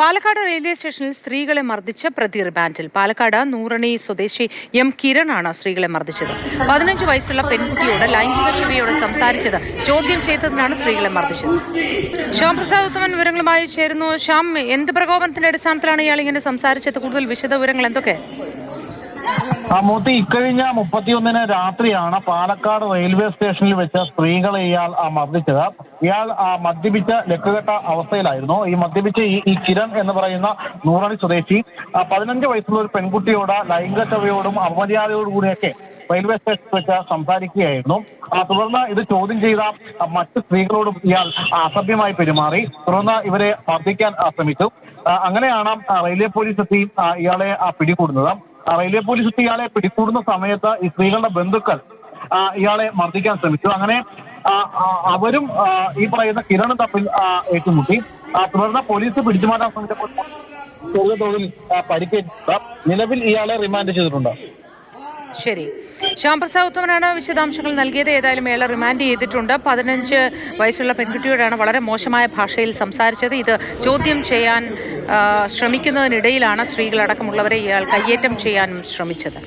Palakkad railway സ്റ്റേഷനിൽ സ്ത്രീകളെ മർദ്ദിച്ച പ്രതി റിമാൻഡിൽ. പാലക്കാട് നൂറണി സ്വദേശി എം കിരണാണ് സ്ത്രീകളെ മർദ്ദിച്ചത്. 15 വയസ്സുള്ള പെൺകുട്ടിയോട് ലൈംഗിക ചുവയോട് സംസാരിച്ചത് ചോദ്യം ചെയ്തതിനാണ് സ്ത്രീകളെ മർദ്ദിച്ചത്. ശ്യാം പ്രസാദ് ഉത്തമൻ വിവരങ്ങളുമായി ചേരുന്നു. ശ്യാം, എന്ത് പ്രകോപനത്തിന്റെ അടിസ്ഥാനത്തിലാണ് ഇയാൾ ഇങ്ങനെ സംസാരിച്ചത്? കൂടുതൽ വിശദവിവരങ്ങൾ എന്തൊക്കെ? മൂത്തി ഇക്കഴിഞ്ഞ 31-ന് രാത്രിയാണ് പാലക്കാട് റെയിൽവേ സ്റ്റേഷനിൽ വെച്ച് സ്ത്രീകളെ ഇയാൾ മർദ്ദിച്ചത്. ഇയാൾ മദ്യപിച്ച ലക്കുകെട്ട അവസ്ഥയിലായിരുന്നു. ഈ മദ്യപിച്ച ഈ കിരൺ എന്ന് പറയുന്ന നൂറണി സ്വദേശി 15 വയസ്സുള്ള ഒരു പെൺകുട്ടിയോട് ലൈംഗിക ചവയോടും അപമര്യാദയോടും കൂടിയൊക്കെ റെയിൽവേ സ്റ്റേഷനിൽ വെച്ച് സംസാരിക്കുകയായിരുന്നു. തുടർന്ന് ഇത് ചോദ്യം ചെയ്ത മറ്റ് സ്ത്രീകളോടും ഇയാൾ അസഭ്യമായി പെരുമാറി. തുടർന്ന് ഇവരെ മർദ്ദിക്കാൻ ശ്രമിച്ചു. അങ്ങനെയാണ് റെയിൽവേ പോലീസ് എത്തി ഇയാളെ പിടികൂടുന്നത്. റെയിൽവേ പോലീസ് എത്തി ഇയാളെ പിടികൂടുന്ന സമയത്ത് ഈ സ്ത്രീകളുടെ ബന്ധുക്കൾ ഇയാളെ മർദ്ദിക്കാൻ ശ്രമിച്ചു. അങ്ങനെ അവരും ഈ പറയുന്ന കിരണും തമ്മിൽ ഏറ്റുമുട്ടി. തുടർന്ന് പോലീസ് പിടിച്ചുമാറ്റാൻ ശ്രമിച്ചപ്പോൾ ചെറിയ തോതിൽ പരിക്കേറ്റ നിലവിൽ ഇയാളെ റിമാൻഡ് ചെയ്തിട്ടുണ്ട്. ശരി, ശ്യാം പ്രസാദ് ഉത്തമനാണ് വിശദാംശങ്ങൾ നൽകിയത്. ഏതായാലും ഇയാളെ റിമാൻഡ് ചെയ്തിട്ടുണ്ട്. 15 വയസ്സുള്ള പെൺകുട്ടിയോടാണ് വളരെ മോശമായ ഭാഷയിൽ സംസാരിച്ചത്. ഇത് ചോദ്യം ചെയ്യാൻ ശ്രമിക്കുന്നതിനിടയിലാണ് സ്ത്രീകളടക്കമുള്ളവരെ ഇയാൾ കയ്യേറ്റം ചെയ്യാൻ ശ്രമിച്ചത്.